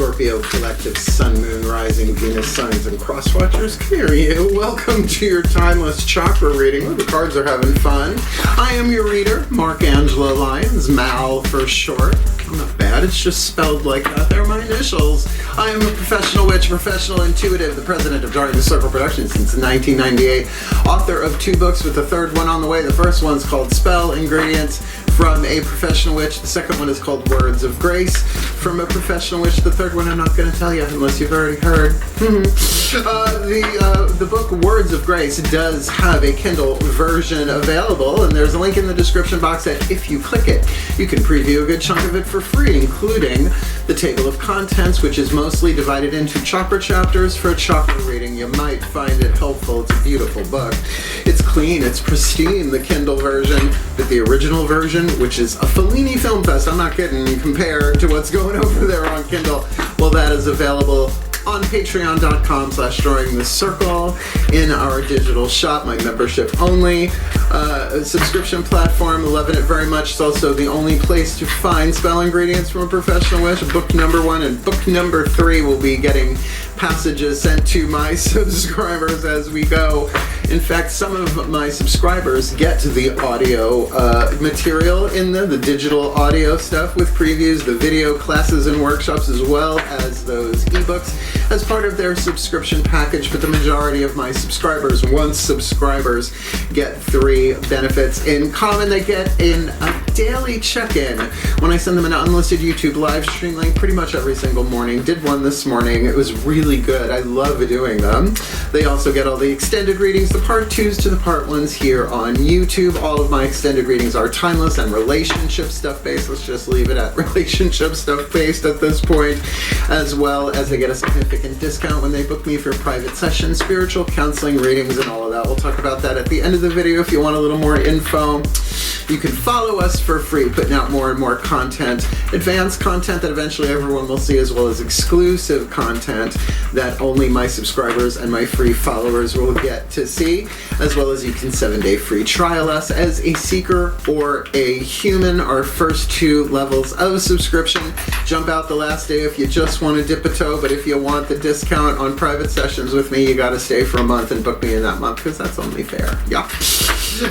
Scorpio collective, Sun, Moon, Rising, Venus, signs, and cross watchers. Come here, you. Welcome to your Timeless Chakra Reading, where the cards are having fun. I am your reader, Angelo, Lyons, Mal for short. I'm not bad, it's just spelled like that. They're my initials. I am a professional witch, professional intuitive, the president of Darkness Circle Productions since 1998, author of 2 books with the 3rd one on the way. The first one's called Spell Ingredients from a Professional Witch. The second one is called Words of Grace from a Professional Witch. The 3rd one I'm not going to tell you unless you've already heard. The book Words of Grace does have a Kindle version available, and there's a link in the description box that if you click it, you can preview a good chunk of it for free, including the table of contents, which is mostly divided into chakra chapters for a chakra reading. You might find it helpful. It's a beautiful book. It's clean, it's pristine, the Kindle version, but the original version, which is a Fellini Film Fest, I'm not kidding, compared to what's going over there on Kindle, well, that is available on patreon.com/drawingthecircle in our digital shop, my membership only subscription platform. Loving it very much. It's also the only place to find Spell Ingredients from a Professional Witch. Book number 1 and book number 3 will be getting passages sent to my subscribers as we go. In fact, some of my subscribers get the audio material in the digital audio stuff with previews, the video classes and workshops, as well as those ebooks as part of their subscription package. But the majority of my subscribers, once subscribers, get 3 benefits in common. They get in a daily check-in when I send them an unlisted YouTube live stream link pretty much every single morning. Did one this morning. It was really good. I love doing them. They also get all the extended readings, the part 2s to the part 1s here on YouTube. All of my extended readings are timeless and relationship stuff based. Let's just leave it at relationship stuff based at this point, as well as they get a significant discount when they book me for private sessions, spiritual counseling, readings, and all of that. We'll talk about that at the end of the video. If you want a little more info, you can follow us for free, putting out more and more content, advanced content that eventually everyone will see, as well as exclusive content that only my subscribers and my free followers will get to see, as well as you can 7-day free trial us as a seeker or a human. Our first 2 levels of subscription jump out the last day if you just want to dip a toe, but if you want the discount on private sessions with me, you got to stay for a month and book me in that month, because that's only fair. Yeah.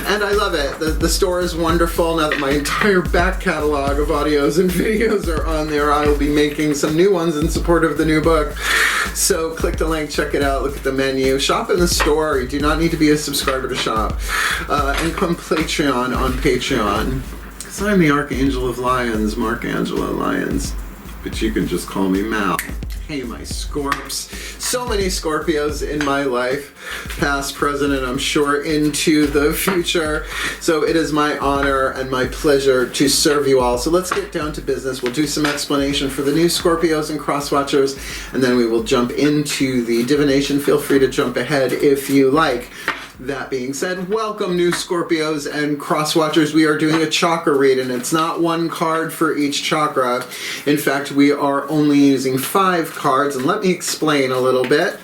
And I love it. The store is wonderful. Now that my entire back catalog of audios and videos are on there, I will be making some new ones in support of the new book. So click the link, check it out, look at the menu, shop in the store. You do not need to be a subscriber to shop. And come Patreon on Patreon. Because I'm the Archangel of Lyons, Angelo Lyons. But you can just call me Mal. Hey, my Scorps. So many Scorpios in my life, past, present, and I'm sure into the future. So it is my honor and my pleasure to serve you all. So let's get down to business. We'll do some explanation for the new Scorpios and cross-watchers, and then we will jump into the divination. Feel free to jump ahead if you like. That being said, welcome new Scorpios and cross-watchers. We are doing a chakra read, and it's not 1 card for each chakra. In fact, we are only using 5 cards, and let me explain a little bit.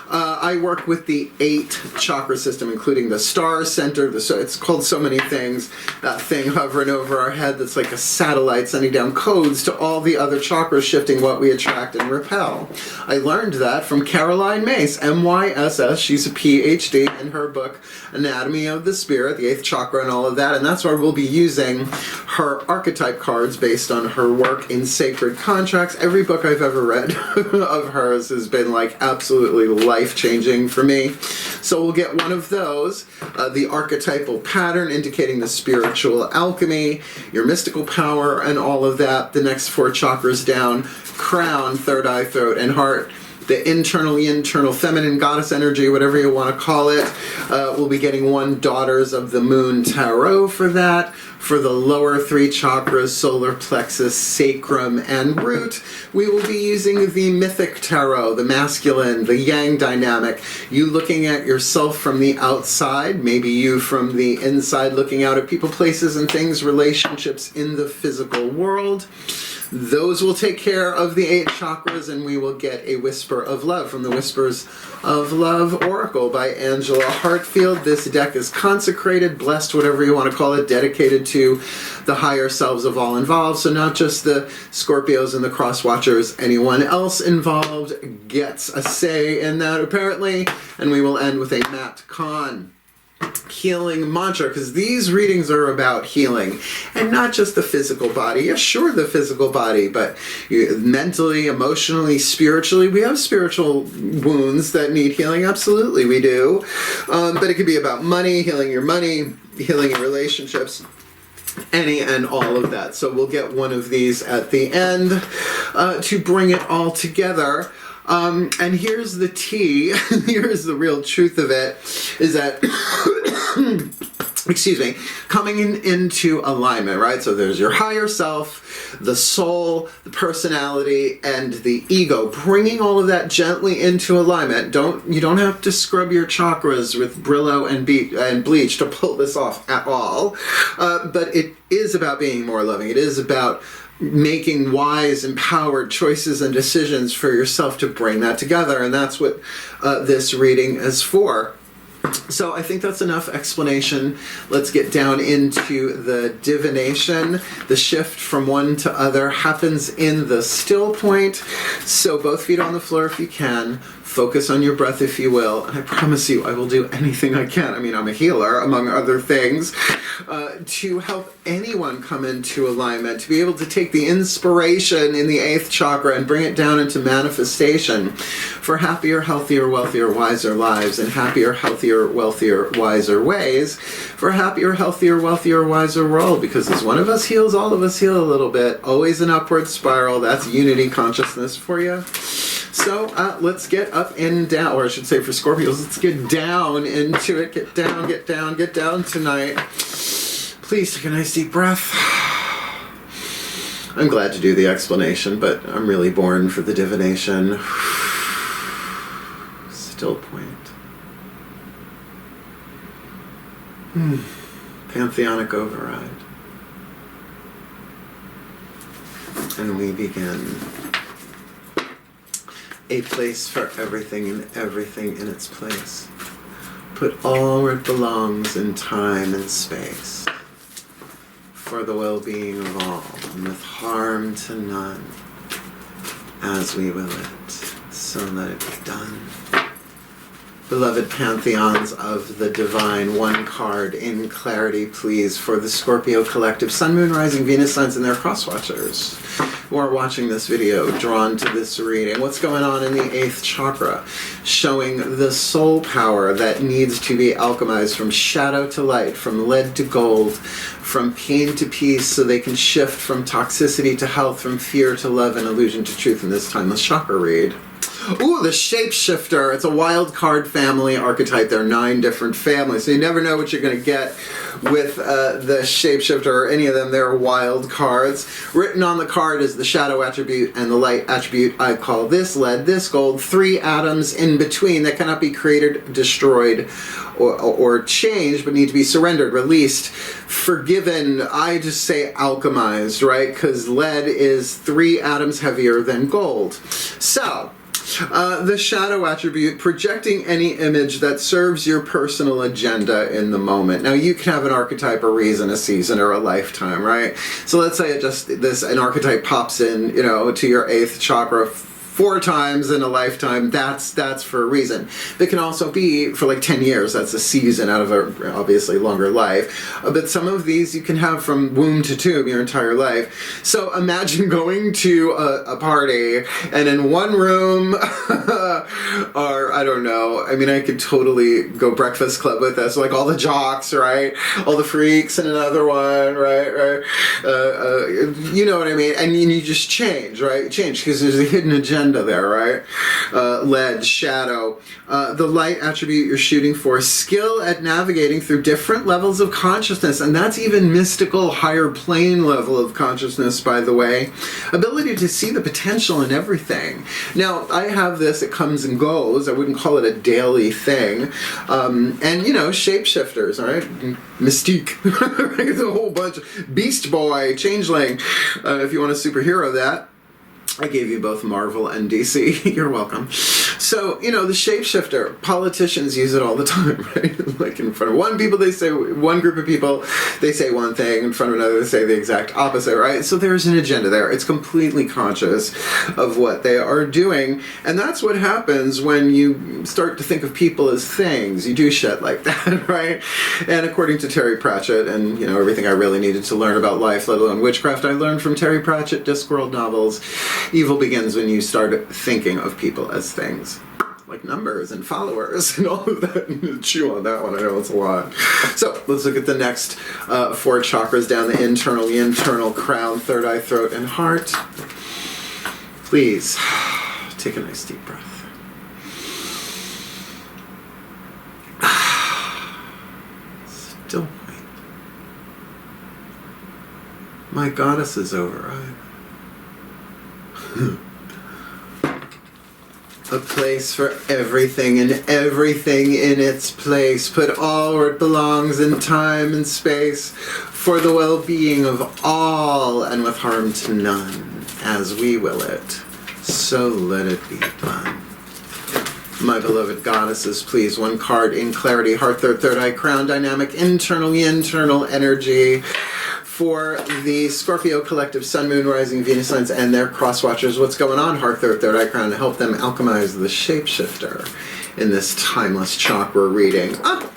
I work with the 8 chakra system, including the star center. It's called so many things. That thing hovering over our head that's like a satellite sending down codes to all the other chakras, shifting what we attract and repel. I learned that from Caroline Myss, MYSS. She's a PhD in her book, Anatomy of the Spirit, the 8th chakra and all of that. And that's why we'll be using her archetype cards based on her work in Sacred Contracts. Every book I've ever read of hers has been like absolutely life-changing for me. So we'll get one of those, the archetypal pattern indicating the spiritual alchemy, your mystical power, and all of that. The next 4 chakras down, crown, 3rd eye, throat, and heart. The internal feminine goddess energy, whatever you want to call it. We'll be getting 1 Daughters of the Moon tarot for that. For the lower 3 chakras, solar plexus, sacrum, and root, we will be using the mythic tarot, the masculine, the yang dynamic. You looking at yourself from the outside, maybe you from the inside looking out at people, places, and things, relationships in the physical world. Those will take care of the 8 chakras, and we will get a Whisper of Love from the Whispers of Love Oracle by Angelo Hartfield. This deck is consecrated, blessed, whatever you want to call it, dedicated to the higher selves of all involved. So not just the Scorpios and the cross watchers, anyone else involved gets a say in that apparently. And we will end with a Matt Kahn healing mantra, because these readings are about healing and not just the physical body. Yeah, sure, the physical body, but mentally, emotionally, spiritually, we have spiritual wounds that need healing. Absolutely, we do. But it could be about money, healing your relationships, any and all of that. So we'll get one of these at the end to bring it all together. And here's the tea, here's the real truth of it, is that, excuse me, coming into alignment, right? So there's your higher self, the soul, the personality, and the ego. Bringing all of that gently into alignment. You don't have to scrub your chakras with Brillo and bleach to pull this off at all. But it is about being more loving. It is about making wise, empowered choices and decisions for yourself to bring that together, and that's what this reading is for. So I think that's enough explanation. Let's get down into the divination. The shift from one to other happens in the still point. So both feet on the floor if you can. Focus on your breath if you will. And I promise you I will do anything I can. I mean, I'm a healer, among other things, to help anyone come into alignment, to be able to take the inspiration in the 8th chakra and bring it down into manifestation for happier, healthier, wealthier, wiser lives, and happier, healthier, wealthier, wiser ways, for happier, healthier, wealthier, wiser world. Because as one of us heals, all of us heal a little bit. Always an upward spiral. That's unity consciousness for you. So let's get up and down, or I should say for Scorpios, let's get down into it. Get down, get down, get down tonight. Please take a nice deep breath. I'm glad to do the explanation, but I'm really born for the divination. Still point. Pantheonic override. And we begin. A place for everything and everything in its place. Put all where it belongs in time and space. For the well-being of all, and with harm to none, as we will it, so let it be done. Beloved pantheons of the divine, one card in clarity, please, for the Scorpio collective, Sun, Moon, Rising, Venus signs, and their cross-watchers who are watching this video, drawn to this reading. What's going on in the 8th chakra? Showing the soul power that needs to be alchemized from shadow to light, from lead to gold, from pain to peace, so they can shift from toxicity to health, from fear to love, and illusion to truth in this Timeless Chakra Read. Ooh, the Shapeshifter. It's a wild card family archetype. There are 9 different families, so you never know what you're going to get with the Shapeshifter or any of them. They're wild cards. Written on the card is the shadow attribute and the light attribute. I call this lead, this gold. 3 atoms in between that cannot be created, destroyed, or changed, but need to be surrendered, released, forgiven. I just say alchemized, right? Because lead is 3 atoms heavier than gold. So, the shadow attribute, projecting any image that serves your personal agenda in the moment. Now, you can have an archetype, a reason, a season, or a lifetime, right? So let's say an archetype pops in, to your 8th chakra 4 times in a lifetime. That's for a reason. It can also be for like 10 years. That's a season out of a obviously longer life. But some of these you can have from womb to tomb your entire life. So imagine going to a party and in one room, or I don't know, I mean, I could totally go Breakfast Club with this, like all the jocks, right? All the freaks in another one, right? You know what I mean? And you just change, right? Change because there's a hidden agenda agenda there, right? Lead, shadow. The light attribute you're shooting for, skill at navigating through different levels of consciousness, and that's even mystical, higher plane level of consciousness, by the way. Ability to see the potential in everything. Now, I have this, it comes and goes. I wouldn't call it a daily thing. And, you know, shapeshifters, all right? Mystique. There's a whole bunch. Beast Boy, Changeling, if you want a superhero that. I gave you both Marvel and DC. You're welcome. So, you know, the shapeshifter, politicians use it all the time, right? Like in front of one people, they say, one group of people, they say one thing, in front of another, they say the exact opposite, right? So there's an agenda there. It's completely conscious of what they are doing. And that's what happens when you start to think of people as things. You do shit like that, right? And according to Terry Pratchett, and, you know, everything I really needed to learn about life, let alone witchcraft, I learned from Terry Pratchett, Discworld novels. Evil begins when you start thinking of people as things, like numbers and followers and all of that. Chew on that one, I know it's a lot. So let's look at the next 4 chakras down the internal crown, third eye, throat, and heart. Please take a nice deep breath. Still point. My goddess's override. A place for everything and everything in its place. Put all where it belongs in time and space for the well-being of all and with harm to none, as we will it. So let it be done. My beloved goddesses, please, one card in clarity, heart, third eye, crown, dynamic, internal energy. For the Scorpio collective, Sun, Moon, Rising, Venus signs, and their cross-watchers, what's going on? Heart, third eye, crown, to help them alchemize the shapeshifter in this timeless chakra reading.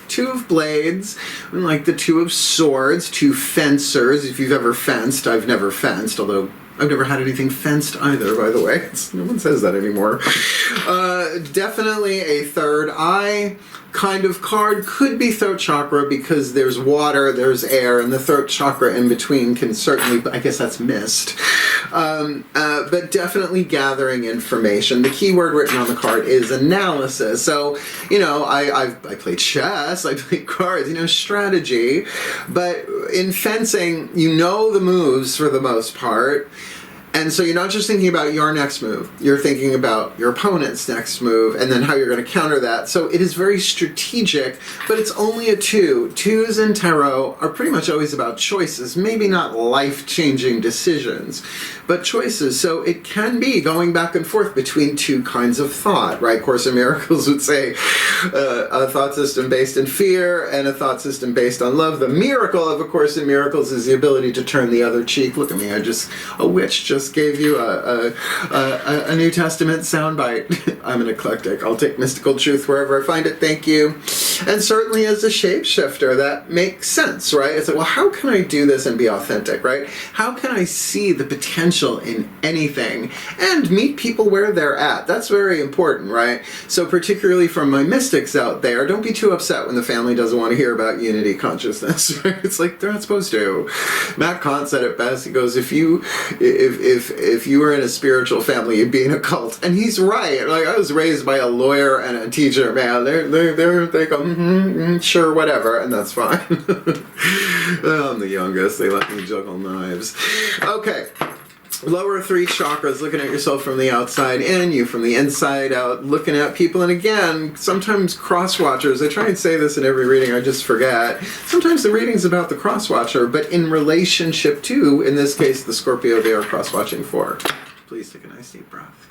2 of blades, like the 2 of swords, 2 fencers. If you've ever fenced, I've never fenced, although I've never had anything fenced either, by the way. No one says that anymore. Definitely a third eye kind of card. Could be throat chakra because there's water, there's air, and the throat chakra in between can certainly, I guess that's mist. But definitely gathering information. The key word written on the card is analysis. So, you know, I play chess, I play cards, you know, strategy. But in fencing, you know the moves for the most part. And so you're not just thinking about your next move, you're thinking about your opponent's next move and then how you're going to counter that. So it is very strategic, but it's only a 2. 2s in tarot are pretty much always about choices, maybe not life-changing decisions, but choices. So it can be going back and forth between 2 kinds of thought, right? Course in Miracles would say a thought system based in fear and a thought system based on love. The miracle of A Course in Miracles is the ability to turn the other cheek. Look at me, a witch just gave you a New Testament soundbite. I'm an eclectic. I'll take mystical truth wherever I find it. Thank you. And certainly as a shapeshifter, that makes sense, right? It's like, well, how can I do this and be authentic, right? How can I see the potential in anything and meet people where they're at? That's very important, right? So particularly from my mystics out there, don't be too upset when the family doesn't want to hear about unity consciousness, right? It's like, they're not supposed to. Matt Kahn said it best. He goes, if you were in a spiritual family, you'd be in a cult. And he's right. Like, I was raised by a lawyer and a teacher, man. They go, sure, whatever, and that's fine. I'm the youngest. They let me juggle knives. Okay. Lower 3 chakras, looking at yourself from the outside in, you from the inside out, looking at people. And again, sometimes cross-watchers, I try and say this in every reading, I just forget. Sometimes the reading's about the cross-watcher, but in relationship to, in this case, the Scorpio they are cross-watching for. Please take a nice deep breath.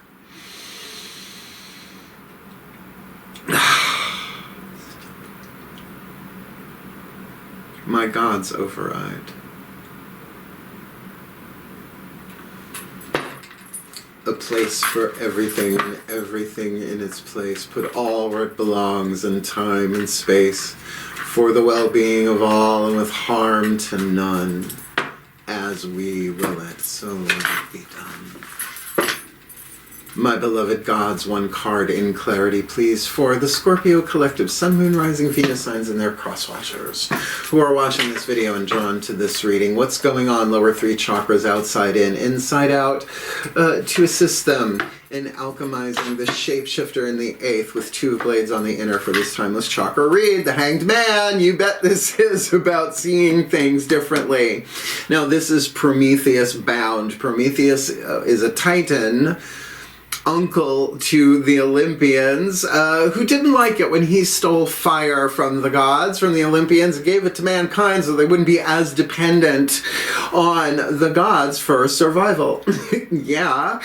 My God's override. A place for everything and everything in its place. Put all where it belongs in time and space for the well-being of all and with harm to none, as we will it. So let it be done. My beloved gods, one card in clarity, please, for the Scorpio collective, Sun, Moon, Rising, Venus signs and their cross-watchers who are watching this video and drawn to this reading. What's going on, lower three chakras, outside in, inside out, to assist them in alchemizing the Shapeshifter in the 8th with 2 blades on the inner for this Timeless Chakra Read. The Hanged Man, you bet this is about seeing things differently. Now, this is Prometheus bound. Prometheus is a Titan, uncle to the Olympians, who didn't like it when he stole fire from the gods, from the Olympians, and gave it to mankind so they wouldn't be as dependent on the gods for survival. Yeah.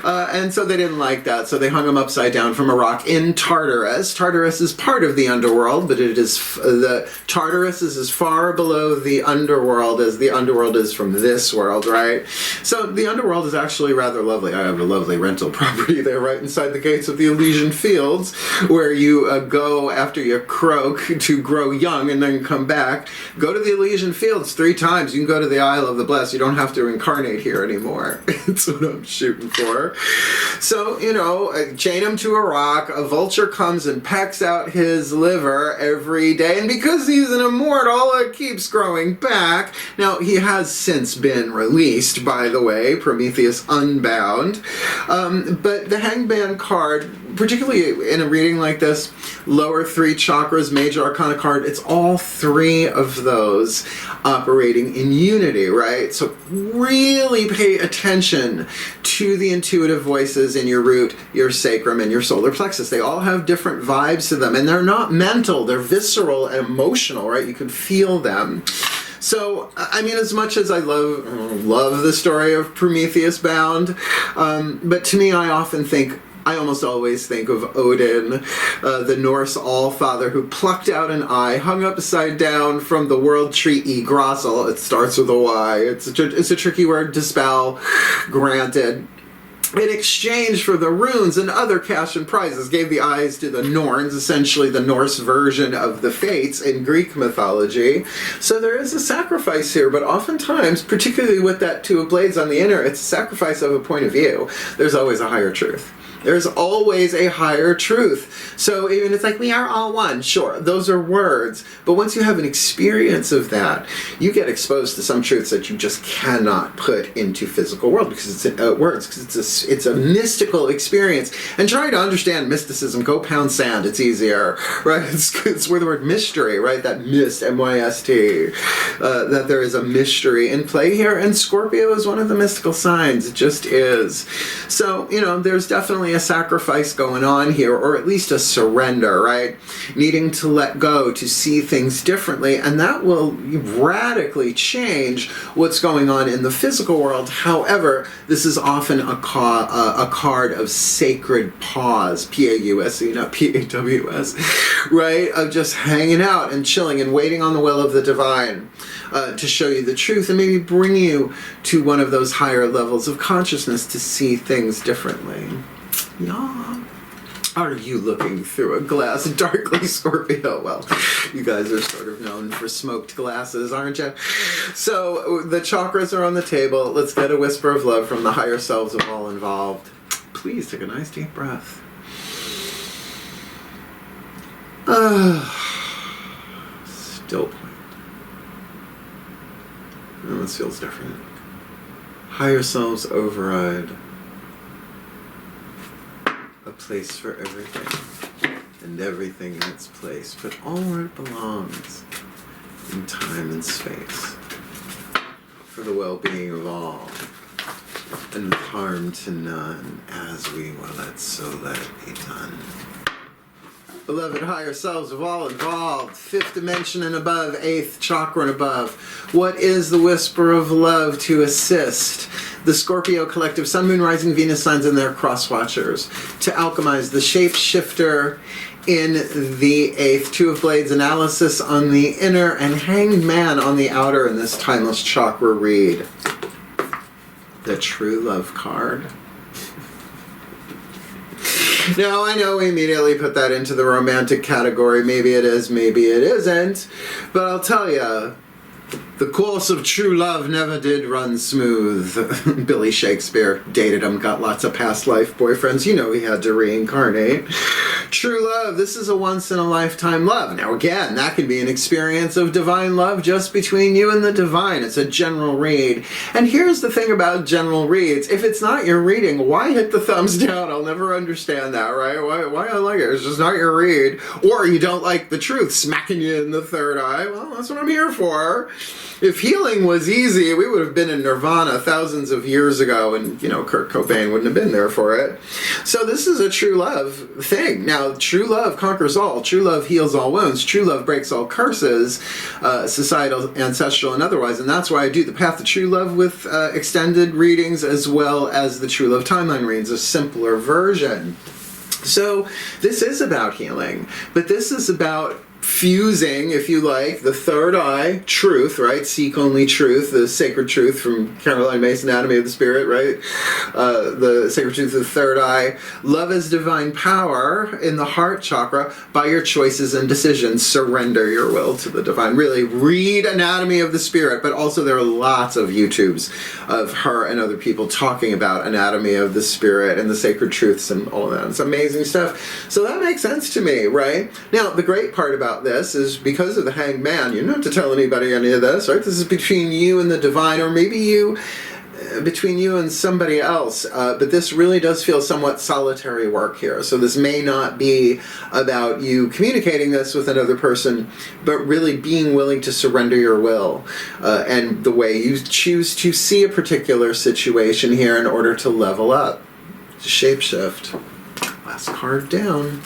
And so they didn't like that, so they hung him upside down from a rock in Tartarus. Tartarus is part of the underworld, but it is the Tartarus is as far below the underworld as the underworld is from this world, right? So the underworld is actually rather lovely. I have a lovely rental property there right inside the gates of the Elysian Fields, where you go after you croak to grow young and then come back. Go to the Elysian Fields 3 times. You can go to the Isle of the Blessed. You don't have to incarnate here anymore. That's what I'm shooting for. So, you know, chain him to a rock. A vulture comes and pecks out his liver every day. And because he's an immortal, it keeps growing back. Now, he has since been released, by the way, Prometheus Unbound. But the Hangman card, particularly in a reading like this, lower 3 chakras, major arcana card, it's all 3 of those operating in unity, right? So really pay attention to the intuitive voices in your root, your sacrum, and your solar plexus. They all have different vibes to them, and they're not mental, they're visceral and emotional, right? You can feel them. So, I mean, as much as I love the story of Prometheus bound, but to me, I almost always think of Odin, the Norse Allfather, who plucked out an eye, hung upside down from the world tree Yggdrasil. It starts with a Y. It's a tricky word to spell, granted. In exchange for the runes and other cash and prizes, gave the eyes to the Norns, essentially the Norse version of the Fates in Greek mythology. So there is a sacrifice here, but oftentimes, particularly with that 2 of blades on the inner, it's a sacrifice of a point of view. There's always a higher truth. There's always a higher truth. So even it's like, we are all one. Sure, those are words. But once you have an experience of that, you get exposed to some truths that you just cannot put into physical world because it's words. Because it's a mystical experience. And trying to understand mysticism, go pound sand. It's easier, right? It's where the word mystery, right? That mist, M-Y-S-T. That there is a mystery in play here. And Scorpio is one of the mystical signs. It just is. So, you know, there's definitely a sacrifice going on here, or at least a surrender, right? Needing to let go, to see things differently, and that will radically change what's going on in the physical world. However, this is often a card of sacred pause, P-A-U-S-E, not P-A-W-S, right? Of just hanging out and chilling and waiting on the will of the divine to show you the truth and maybe bring you to one of those higher levels of consciousness to see things differently. Yeah. Are you looking through a glass darkly, Scorpio? Well, you guys are sort of known for smoked glasses, aren't you? So the chakras are on the table. Let's get a whisper of love from the higher selves of all involved. Please take a nice deep breath. Still point. Oh, this feels different. Higher selves override. A place for everything, and everything in its place, but all where it belongs, in time and space, for the well-being of all, and harm to none, as we will let it be done. Beloved higher selves of all involved, 5th dimension and above, 8th chakra and above, what is the whisper of love to assist the Scorpio collective, Sun, Moon, Rising, Venus signs and their cross-watchers to alchemize the Shapeshifter in the 8th, 2 of blades analysis on the inner, and Hanged Man on the outer in this Timeless Chakra Read? The True Love card. Now, I know we immediately put that into the romantic category. Maybe it is, maybe it isn't. But I'll tell you, The course of true love never did run smooth. Billy Shakespeare dated him, got lots of past life boyfriends. You know he had to reincarnate. True love, this is a once-in-a-lifetime love. Now again, that can be an experience of divine love just between you and the divine. It's a general read. And here's the thing about general reads. If it's not your reading, why hit the thumbs down? I'll never understand that, right? Why I like it? It's just not your read. Or you don't like the truth smacking you in the third eye. Well, that's what I'm here for. If healing was easy, we would have been in nirvana thousands of years ago, and, you know, Kurt Cobain wouldn't have been there for it. So this is a true love thing. Now, true love conquers all. True love heals all wounds. True love breaks all curses, societal, ancestral, and otherwise. And that's why I do the Path to True Love with extended readings, as well as the True Love Timeline readings, a simpler version. So this is about healing, but this is about fusing, if you like, the third eye, truth, right? Seek only truth, the sacred truth from Caroline May's Anatomy of the Spirit, right? The sacred truth of the third eye. Love is divine power in the heart chakra. By your choices and decisions, surrender your will to the divine. Really, read Anatomy of the Spirit, but also there are lots of YouTubes of her and other people talking about Anatomy of the Spirit and the sacred truths and all that. It's amazing stuff. So that makes sense to me, right? Now, the great part about this is because of the Hanged Man, you're not to tell anybody any of this, right? This is between you and the divine, or maybe between you and somebody else, but this really does feel somewhat solitary work here. So this may not be about you communicating this with another person, but really being willing to surrender your will and the way you choose to see a particular situation here in order to level up. Shapeshift. Last card down.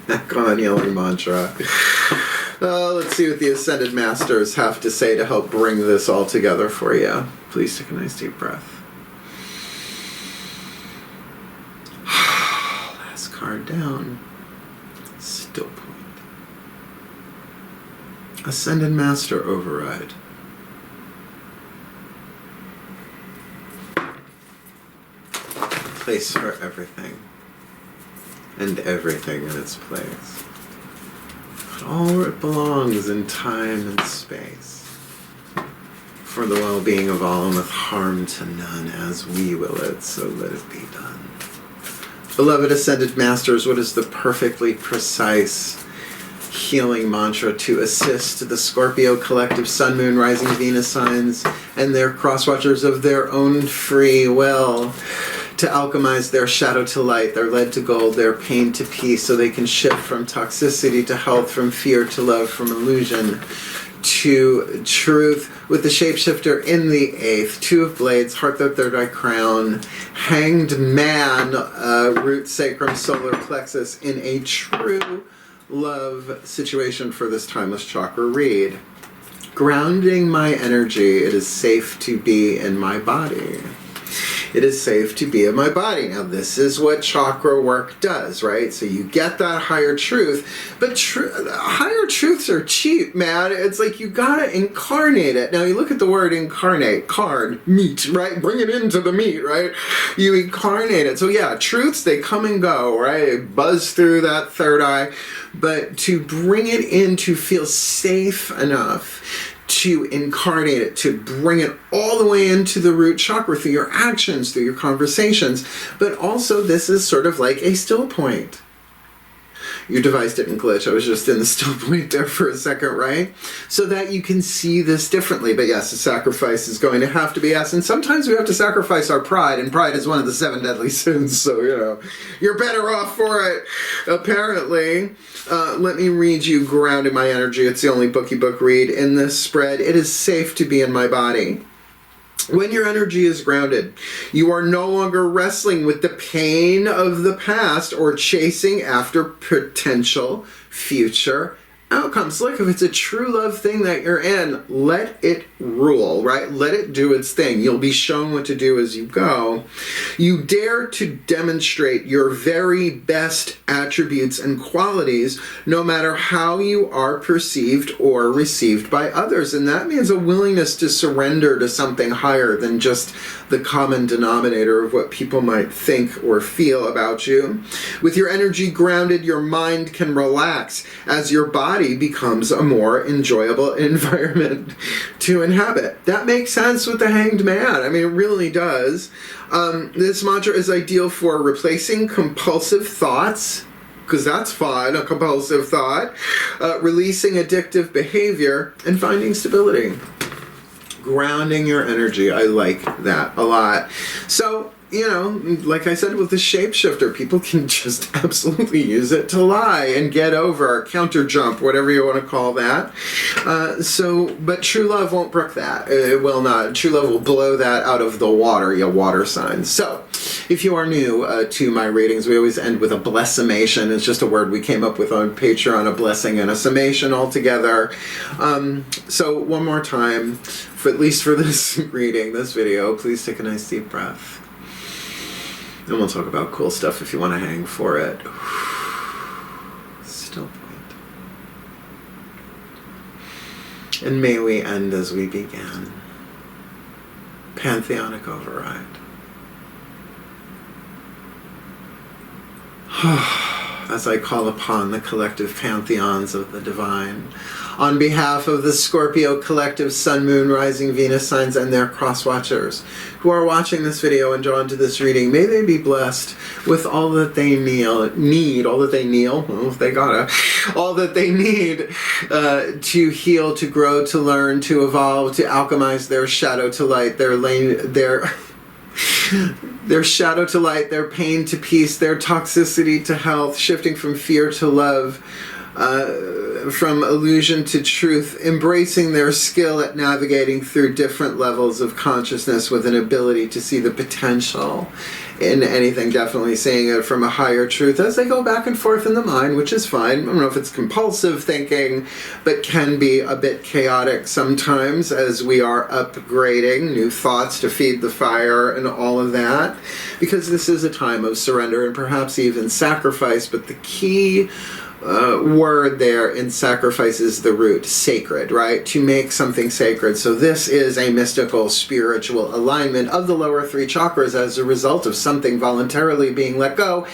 Back on healing mantra. Let's see what the Ascended Masters have to say to help bring this all together for you. Please take a nice deep breath. Last card down. Still point. Ascended Master Override. Place for everything. And everything in its place. All where it belongs in time and space. For the well-being of all and with harm to none, as we will it, so let it be done. Beloved Ascended Masters, what is the perfectly precise healing mantra to assist the Scorpio collective Sun, Moon, Rising, Venus signs and their cross-watchers of their own free will to alchemize their shadow to light, their lead to gold, their pain to peace, so they can shift from toxicity to health, from fear to love, from illusion to truth, with the Shapeshifter in the 8th, 2 of Blades, Heart, the third eye crown, Hanged Man, root, sacrum, solar plexus, in a true love situation for this Timeless Chakra Read. Grounding my energy, it is safe to be in my body. It is safe to be in my body. Now, this is what chakra work does, right? So you get that higher truth, but higher truths are cheap, man. It's like you gotta incarnate it. Now, you look at the word incarnate, card, meat, right? Bring it into the meat, right? You incarnate it. So yeah, truths, they come and go, right? They buzz through that third eye, but to bring it in to feel safe enough to incarnate it, to bring it all the way into the root chakra through your actions, through your conversations. But also, this is sort of like a still point. Your device didn't glitch. I was just in the still point there for a second, right? So that you can see this differently. But yes, the sacrifice is going to have to be asked. And sometimes we have to sacrifice our pride, and pride is one of the 7 deadly sins. So, you know, you're better off for it, apparently. Let me read you Grounding My Energy. It's the only bookie book read in this spread. It is safe to be in my body. When your energy is grounded, you are no longer wrestling with the pain of the past or chasing after potential future outcomes. Look, if it's a true love thing that you're in, let it rule, right? Let it do its thing. You'll be shown what to do as you go. You dare to demonstrate your very best attributes and qualities, no matter how you are perceived or received by others. And that means a willingness to surrender to something higher than just the common denominator of what people might think or feel about you. With your energy grounded, your mind can relax as your body body becomes a more enjoyable environment to inhabit. That makes sense with the Hanged Man. I mean, it really does. This mantra is ideal for replacing compulsive thoughts, because that's fun, a compulsive thought, releasing addictive behavior, and finding stability. Grounding your energy. I like that a lot. So, you know, like I said with the Shapeshifter, people can just absolutely use it to lie and get over, counter jump, whatever you want to call that. But true love won't brook that. It will not. True love will blow that out of the water, you water signs. So, if you are new to my readings, we always end with a blessimation. It's just a word we came up with on Patreon, a blessing and a summation all together. So, one more time, at least for this reading, this video, please take a nice deep breath. And we'll talk about cool stuff if you want to hang for it. Still point. And may we end as we began. Pantheonic override. As I call upon the collective pantheons of the divine, on behalf of the Scorpio collective Sun, Moon, Rising, Venus signs and their cross-watchers who are watching this video and drawn to this reading, may they be blessed with all that they need, all that they need to heal, to grow, to learn, to evolve, to alchemize their shadow to light, their shadow to light, their pain to peace, their toxicity to health, shifting from fear to love, from illusion to truth, embracing their skill at navigating through different levels of consciousness with an ability to see the potential in anything, definitely seeing it from a higher truth as they go back and forth in the mind, which is fine. I don't know if it's compulsive thinking, but can be a bit chaotic sometimes as we are upgrading new thoughts to feed the fire and all of that, because this is a time of surrender and perhaps even sacrifice, but the key word there in sacrifice is the root, sacred, right? To make something sacred. So this is a mystical, spiritual alignment of the lower three chakras as a result of something voluntarily being let go.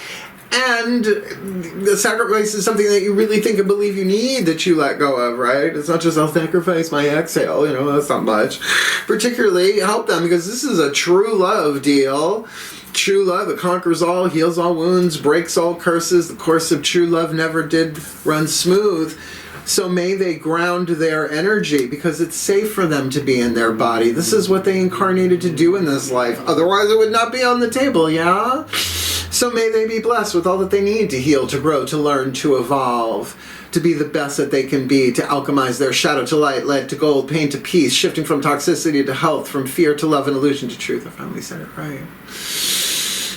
And the sacrifice is something that you really think and believe you need that you let go of, right? It's not just, I'll sacrifice my exhale, you know, that's not much. Particularly help them because this is a true love deal. True love that conquers all, heals all wounds, breaks all curses. The course of true love never did run smooth. So may they ground their energy because it's safe for them to be in their body. This is what they incarnated to do in this life. Otherwise it would not be on the table, yeah? So may they be blessed with all that they need to heal, to grow, to learn, to evolve, to be the best that they can be, to alchemize their shadow to light, lead to gold, pain to peace, shifting from toxicity to health, from fear to love and illusion to truth. I finally said it right.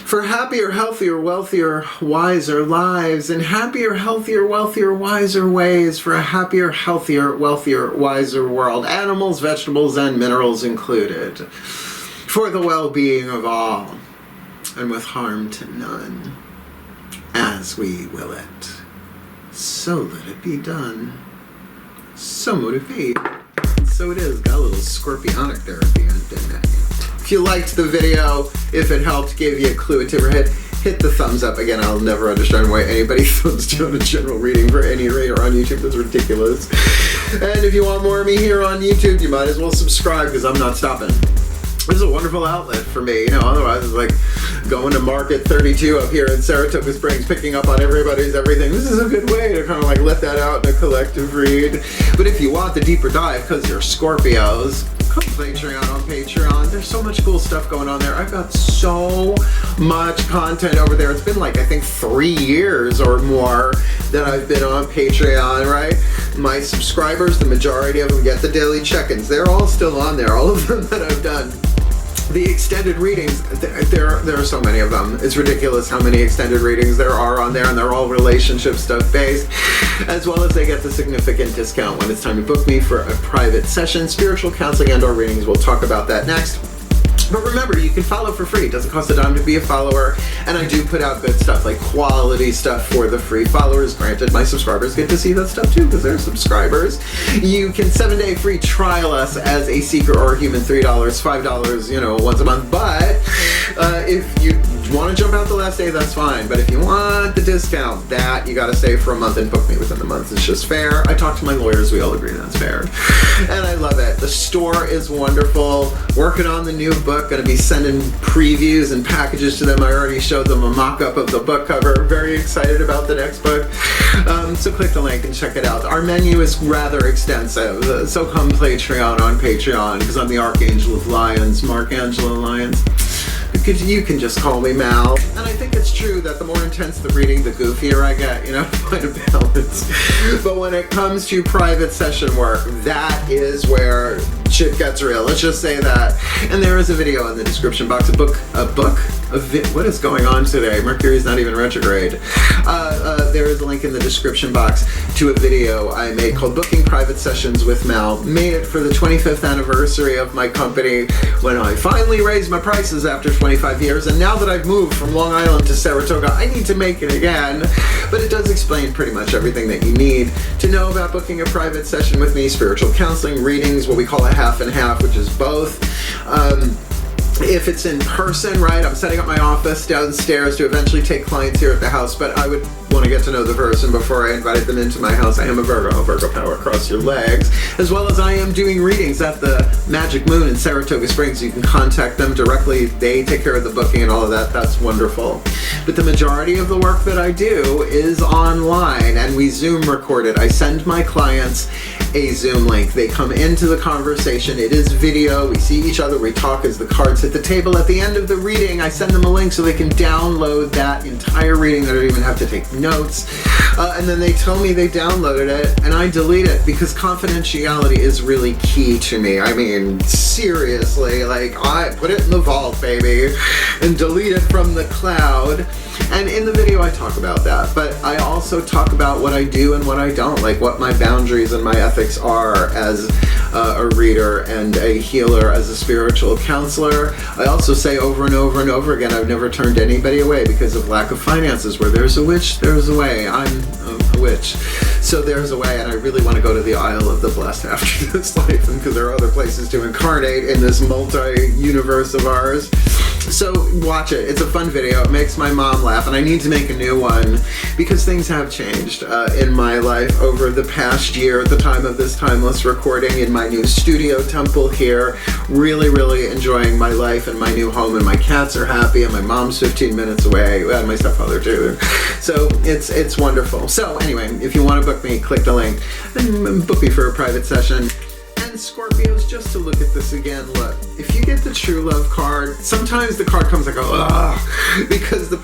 For happier, healthier, wealthier, wiser lives, and happier, healthier, wealthier, wiser ways for a happier, healthier, wealthier, wiser world, animals, vegetables, and minerals included, for the well-being of all, and with harm to none, as we will it. So let it be done. So mote it be. So it is. Got a little scorpionic there at the end, didn't it? If you liked the video, if it helped, gave you a clue, a tip or hit the thumbs up. Again, I'll never understand why anybody thumbs down a general reading for any reader on YouTube. That's ridiculous. And if you want more of me here on YouTube, you might as well subscribe because I'm not stopping. This is a wonderful outlet for me, you know, otherwise it's like going to Market 32 up here in Saratoga Springs, picking up on everybody's everything. This is a good way to kind of like let that out in a collective read. But if you want the deeper dive, because you're Scorpios, come Patreon on Patreon. There's so much cool stuff going on there. I've got so much content over there. It's been like, I think 3 years or more that I've been on Patreon, right? My subscribers, the majority of them get the daily check-ins. They're all still on there, all of them that I've done. The extended readings, there are so many of them. It's ridiculous how many extended readings there are on there, and they're all relationship stuff based, as well as they get the significant discount when it's time to book me for a private session, spiritual counseling and or readings. We'll talk about that next. But remember, you can follow for free. It doesn't cost a dime to be a follower. And I do put out good stuff, like quality stuff for the free followers. Granted, my subscribers get to see that stuff too, because they're subscribers. You can 7-day free trial us as a seeker or a human, $3, $5, you know, once a month. But if you you want to jump out the last day, that's fine. But if you want the discount, that you got to stay for a month and book me within the month. It's just fair. I talked to my lawyers. We all agree that's fair. And I love it. The store is wonderful. Working on the new book. Going to be sending previews and packages to them. I already showed them a mock-up of the book cover. Very excited about the next book. So click the link and check it out. Our menu is rather extensive. So come Patreon on Patreon, because I'm the Archangel of Lyons, Mark Angelo Lyons. Because you can just call me Mal. And I think it's true that the more intense the reading, the goofier I get, find a balance. But when it comes to private session work, that is where shit gets real. Let's just say that. And there is a video in the description box, what is going on today? Mercury's not even retrograde. There is a link in the description box to a video I made called Booking Private Sessions with Mal. Made it for the 25th anniversary of my company, when I finally raised my prices after 25 years, and now that I've moved from Long Island to Saratoga, I need to make it again. But it does explain pretty much everything that you need to know about booking a private session with me: spiritual counseling, readings, what we call a half and half, which is both. If it's in person, right, I'm setting up my office downstairs to eventually take clients here at the house, but I would want to get to know the person before I invited them into my house. I am a Virgo power across your legs, as well as I am doing readings at the Magic Moon in Saratoga Springs. You can contact them directly. They take care of the booking and all of that. That's wonderful. But the majority of the work that I do is online, and we Zoom record it. I send my clients a Zoom link. They come into the conversation. It is video. We see each other. We talk as the cards hit the table. At the end of the reading, I send them a link so they can download that entire reading. They don't even have to take notes. And then they tell me they downloaded it, and I delete it, because confidentiality is really key to me. I mean, seriously, like, I put it in the vault, baby, and delete it from the cloud. And in the video I talk about that, but I also talk about what I do and what I don't, like what my boundaries and my ethics are as a reader and a healer, as a spiritual counselor. I also say over and over and over again, I've never turned anybody away because of lack of finances. Where there's a witch, there's a way. I'm a witch, so there's a way, and I really want to go to the Isle of the Blessed after this life, and because there are other places to incarnate in this multi-universe of ours. So watch it. It's a fun video. It makes my mom laugh, and I need to make a new one because things have changed in my life over the past year. At the time of this timeless recording, in my new studio temple here, really enjoying my life and my new home, and my cats are happy, and my mom's 15 minutes away, and my stepfather too. So it's wonderful. So anyway, if you want to book me, click the link and book me for a private session. Scorpios, just to look at this again, look, if you get the true love card, sometimes the card comes, I go, ugh, because the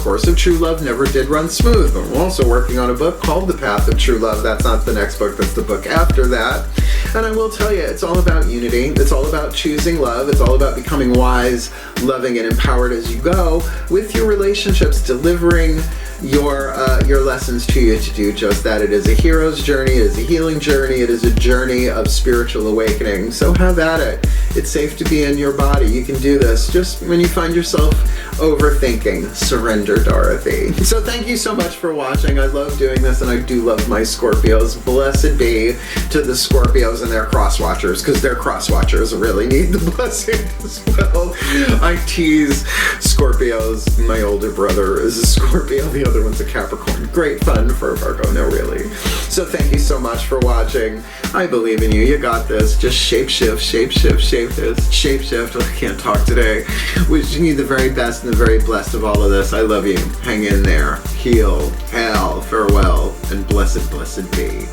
course of true love never did run smooth. But we're also working on a book called The Path of True Love. That's not the next book, that's the book after that. And I will tell you, it's all about unity. It's all about choosing love. It's all about becoming wise, loving, and empowered as you go with your relationships, delivering your lessons to you to do just that. It is a hero's journey. It is a healing journey. It is a journey of spiritual awakening. So have at it. It's safe to be in your body. You can do this. Just when you find yourself overthinking, surrender, Dorothy. So thank you so much for watching. I love doing this, and I do love my Scorpios. Blessed be to the Scorpios and their cross-watchers, because their cross-watchers really need the blessing as well. I tease Scorpios. My older brother is a Scorpio. The other one's a Capricorn. Great fun for a Virgo. No, really. So thank you so much for watching. I believe in you. You got this. Just shapeshift. I can't talk today. Wishing you the very best and the very blessed of all of this. I love you. Hang in there. Heal. Hail. Farewell. And blessed be.